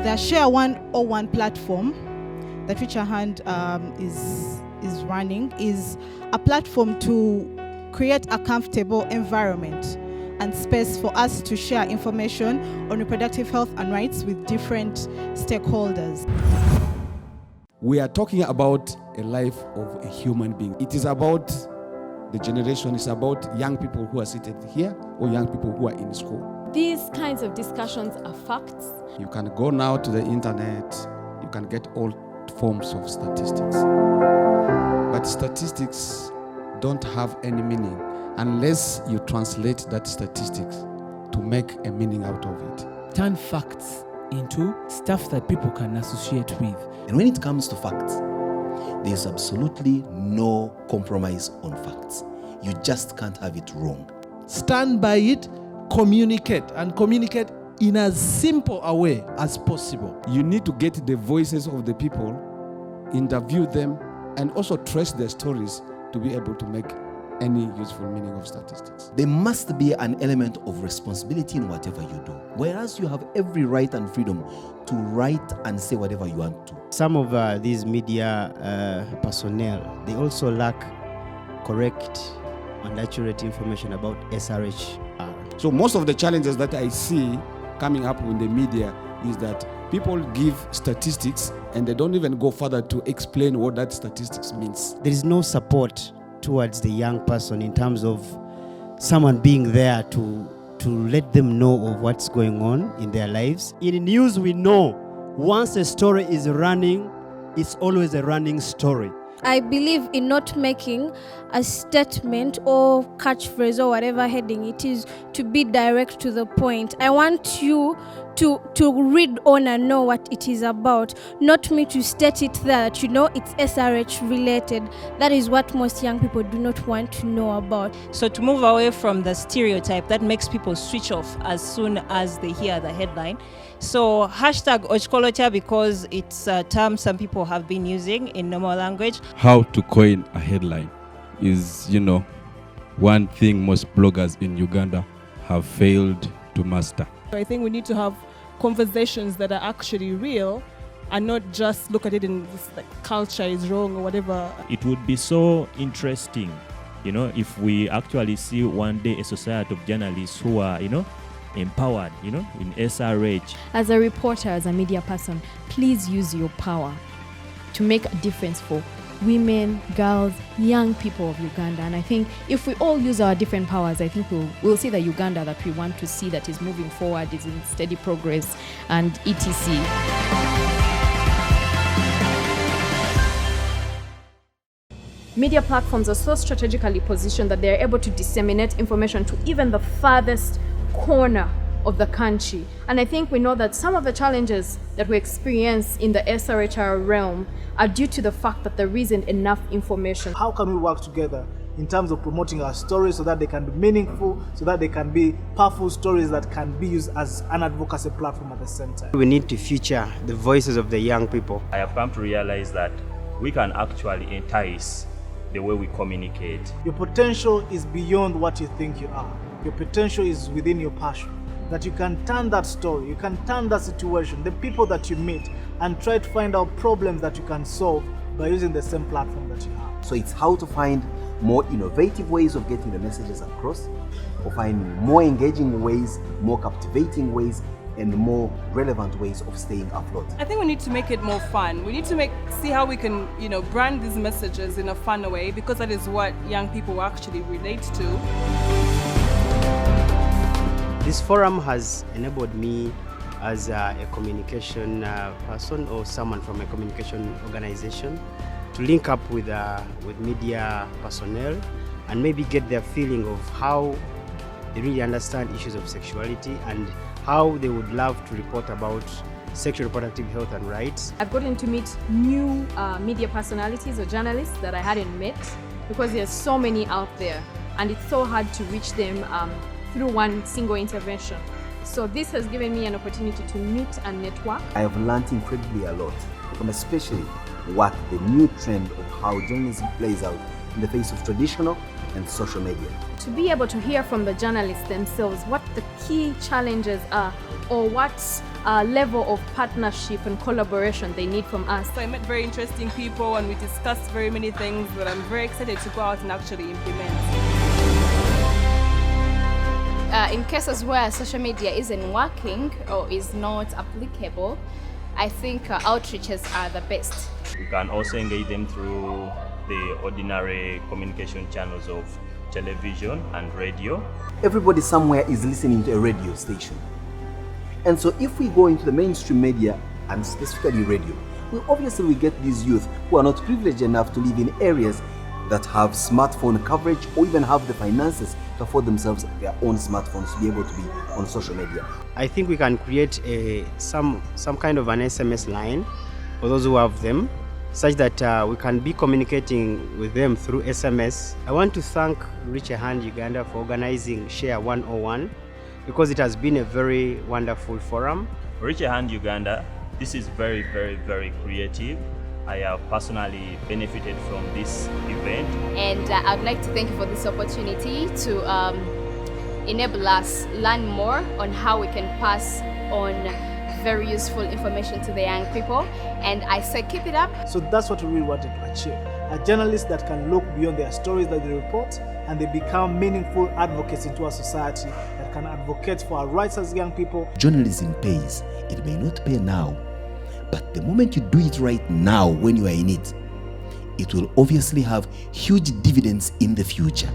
The Share 101 platform that Future Hand is running is a platform to create a comfortable environment and space for us to share information on reproductive health and rights with different stakeholders. We are talking about a life of a human being. It is about the generation, it's about young people who are seated here or young people who are in school. These kinds of discussions are facts. You can go now to the internet, you can get all forms of statistics. But statistics don't have any meaning unless you translate that statistics to make a meaning out of it. Turn facts into stuff that people can associate with. And when it comes to facts, there's absolutely no compromise on facts. You just can't have it wrong. Stand by it, communicate, and communicate in as simple a way as possible. You need to get the voices of the people, interview them, and also trace their stories to be able to make any useful meaning of statistics. There must be an element of responsibility in whatever you do, whereas you have every right and freedom to write and say whatever you want to. Some of these media personnel, they also lack correct and accurate information about SRHR. So most of the challenges that I see coming up in the media is that people give statistics and they don't even go further to explain what that statistics means. There is no support towards the young person in terms of someone being there to let them know of what's going on in their lives. In news, we know once a story is running, it's always a running story. I believe in not making a statement or catchphrase or whatever heading it is, to be direct to the point. I want you to read on and know what it is about, not me to state it there that it's SRH related. That is what most young people do not want to know about. So to move away from the stereotype that makes people switch off as soon as they hear the headline. So hashtag Ochkolocha, because it's a term some people have been using in normal language. How to coin a headline is, one thing most bloggers in Uganda have failed to master. I think we need to have conversations that are actually real and not just look at it in this culture is wrong or whatever. It would be so interesting, if we actually see one day a society of journalists who are, empowered, in SRH. As a reporter, as a media person, please use your power to make a difference for women, girls, young people of Uganda. And I think if we all use our different powers, I think we'll see the Uganda that we want to see, that is moving forward, is in steady progress, and etc. Media platforms are so strategically positioned that they're able to disseminate information to even the farthest corner of the country. And I think we know that some of the challenges that we experience in the SRHR realm are due to the fact that there isn't enough information. How can we work together in terms of promoting our stories so that they can be meaningful, so that they can be powerful stories that can be used as an advocacy platform at the same time? We need to feature the voices of the young people. I have come to realize that we can actually entice the way we communicate. Your potential is beyond what you think you are. Your potential is within your passion. That you can turn that story, you can turn that situation, the people that you meet, and try to find out problems that you can solve by using the same platform that you have. So it's how to find more innovative ways of getting the messages across, or find more engaging ways, more captivating ways, and more relevant ways of staying afloat. I think we need to make it more fun. We need to see how we can, brand these messages in a fun way, because that is what young people actually relate to. This forum has enabled me as a communication person or someone from a communication organization to link up with media personnel and maybe get their feeling of how they really understand issues of sexuality and how they would love to report about sexual reproductive health and rights. I've gotten to meet new media personalities or journalists that I hadn't met, because there's so many out there and it's so hard to reach them through one single intervention. So this has given me an opportunity to meet and network. I have learned incredibly a lot from especially what the new trend of how journalism plays out in the face of traditional and social media. To be able to hear from the journalists themselves what the key challenges are, or what level of partnership and collaboration they need from us. So I met very interesting people and we discussed very many things that I'm very excited to go out and actually implement. In cases where social media isn't working or is not applicable, I think outreaches are the best. We can also engage them through the ordinary communication channels of television and radio. Everybody somewhere is listening to a radio station. And so if we go into the mainstream media, and specifically radio, we get these youth who are not privileged enough to live in areas that have smartphone coverage or even have the finances to afford themselves their own smartphones to be able to be on social media. I think we can create some kind of an SMS line for those who have them, such that we can be communicating with them through SMS. I want to thank Reach a Hand Uganda for organizing Share 101 because it has been a very wonderful forum. Reach a Hand Uganda, this is very, very, very creative. I have personally benefited from this event. And I'd like to thank you for this opportunity to enable us learn more on how we can pass on very useful information to the young people. And I say keep it up. So that's what we really wanted to achieve. A journalist that can look beyond their stories that they report and they become meaningful advocates into our society that can advocate for our rights as young people. Journalism pays. It may not pay now, but the moment you do it right now when you are in it, it will obviously have huge dividends in the future.